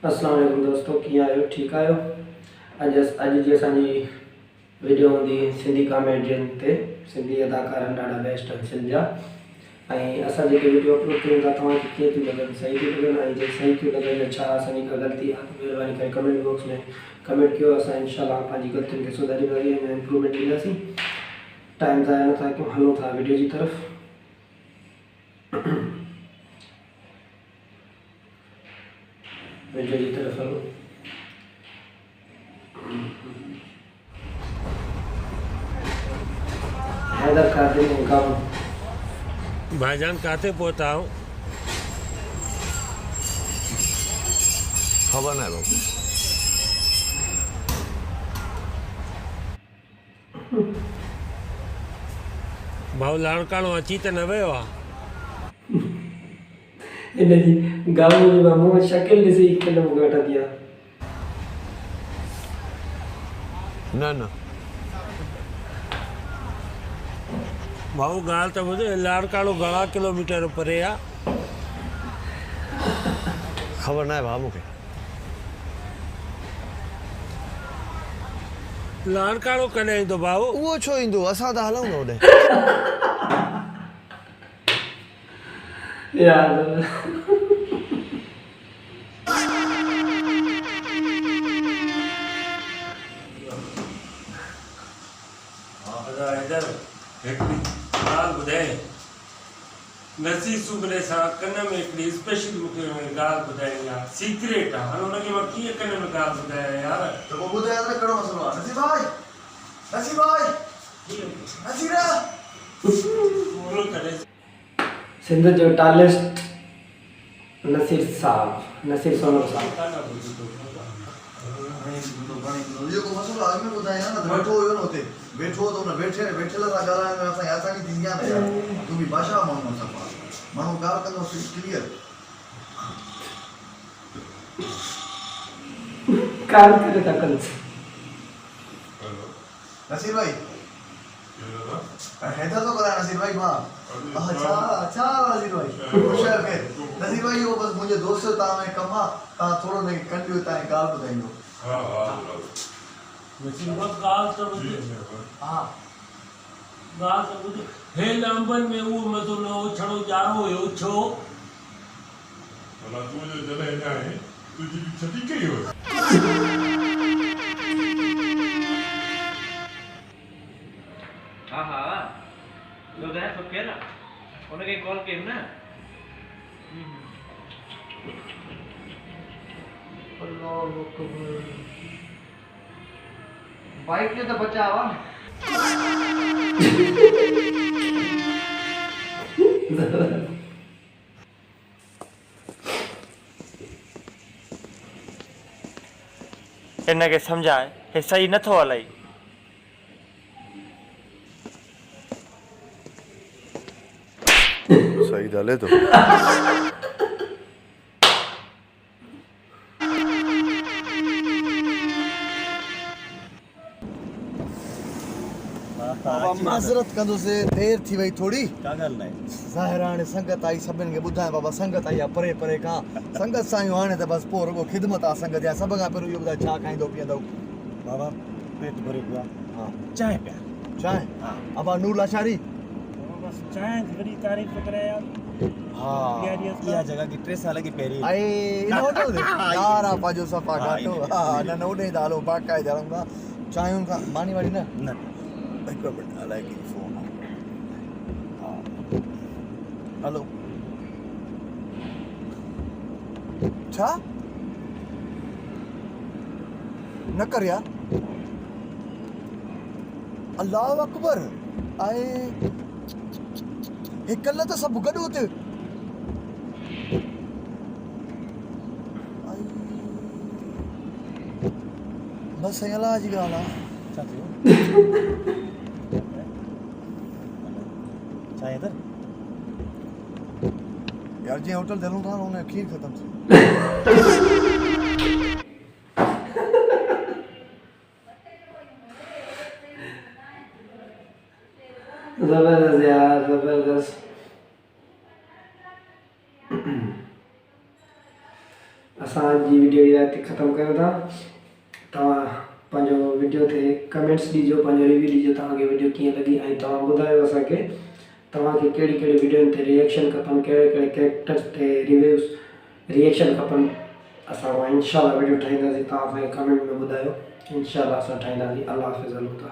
अस्सलाम वालेकुम दोस्तों, कीअं आहियो? ठीकु आहियो? अॼु जी असांजी वीडियो हूंदी सिंधी कॉमेडियन ते। सिंधी अदाकार आहिनि ॾाढा बेस्ट आहिनि सिंध जा। ऐं असां जेके वीडियो अपलोड कयूं था तव्हांखे कीअं थियूं लॻनि, सही थियूं लॻनि, ऐं जे सही थियूं लॻनि या छा असांजी का ग़लती आहे त महिरबानी करे कमेंट बॉक्स में कमेंट कयो। असां इनशाला पंहिंजी ग़लतियुनि खे सुधारींदासीं ऐं इम्प्रूवमेंट ॾींदासीं। टाइम ज़ाया नथा कयूं, हलूं था वीडियो जी तरफ़। वीडियो की तरफ हलो। हैदर कादिर गाँव। भाईजान काथे पहुता हूँ? खबर ना बाबू। भाऊ लाणकाणो अची त न वियो आहे? इनजी गाँव में मुँह शकिल ॾिसी खिल मूंखे वठंदी आहे। न न भाऊ ॻाल्हि त ॿुध, लाणकाणो घणा किलोमीटर परे आहे? खबर ना है भाउ मूंखे। लाणकाणो कॾहिं ईंदो भाऊ? उहो छो ईंदो, असां त हलूं न होॾे। यार हैदर हिकिड़ी ॻाल्हि ॿुधाए। नसीर सुबने सां कन में हिकिड़ी स्पेशल मूंखे ॻाल्हि ॿुधाइणी आहे, सीक्रेट आहे। हाणे हुनखे मां कीअं कन में ॻाल्हि ॿुधायां यार? तो वो बुधाया था कड़ो मसलो आहे। नसीब भाई नसीरा बोलो करे। सिंध जो टॉलेस्ट नसीर साहब, नसीर सोनम साहब। ये को मसलो आगे में बुधाया ना, बैठो हो न होते बैठो तो ना बैठेला सा गाला में असा ऐसा की दुनिया में यार तू भी भाषा मानो सफा मानो गाल कंदो क्लियर काम करे था कल। नसीर भाई हैदर तो करा नसीर भाई मां। अच्छा अच्छा नसीर भाई खुश है फिर नसीर भाई वो बस मुझे दोस्त ता में कमा ता थोड़ो ने कंटिन्यू ता गाल बुधाइयो। नसीर बस ॻाल्हि त ॿुध। हां ॻाल्हि त ॿुध। हे लंबन में उहो मज़ो न हो, छड़ो ॼारो हुयो छो? भला तूं जो जॾहिं अञा आहे तुंहिंजी बि छटी कई हुई। हाँ हाँ जो है सब क्या ना उन्हें कॉल किया ना। अल्लाह अकबर बाइक ने तो बचावा इनके समझाए हे सही न थो हलाई। सही डाले तो बाबा माजरत कंदो से देर थी वई थोड़ी का गल नहीं ज़ाहिर हाणे संगत आई सभिनि खे ॿुधाए बाबा संगत आई आहे परे परे खां संगत सां आहियूं हाणे त बसि पोइ रुॻो ख़िदमत आहे संगत जा। सभ खां पहिरियों इहो ॿुधाए छा खाईंदो पीअंदो? बाबा पेट भरे पिया हा चाय पिया। चांहि हाँ अबा नूर लाचारी बस चाय बड़ी तारीफ करे यार। हा इहा जगह की 3 साल की पहिरीं ऐं इन होटल ते यार आहे पंहिंजो सफ़ा घाटो। हा न न होॾे त हलो बाक़ाइदा रहूंगा चांहियुनि खां मानी वारी न न हिकु मिंट अलाए कहिड़ी फोन आहे। हा हलो छा न कर यार अल्लाह अकबर ऐं हे कल्ह त सभु गॾु हुते बसि साईं अलाह जी ॻाल्हि आहे। अच्छा थियो चाय इधर यार जीअं होटल ते हलूं था न हुन खीर ख़तमु थी। जबरदस्त यार, जबरदस्त। असांजी वीडियो इहा हिते ख़तमु कयूं था। तव्हां पंहिंजो वीडियो ते कमेंट्स ॾिजो, पंहिंजो रिव्यू ॾिजो, तव्हांखे वीडियो कीअं लॻी ऐं तव्हां ॿुधायो असांखे तव्हांखे कहिड़ी कहिड़ी वीडियोनि ते रिएक्शन खपनि, कहिड़े कहिड़े कैरेक्टर्स ते रिएक्शन खपनि। असां उहा इंशाल्लाह वीडियो ठाहींदासीं, तव्हां असांखे कमेंट में ॿुधायो, इंशाल्लाह असां ठाहींदासीं। अल्लाह हाफ़िज़। हलो था।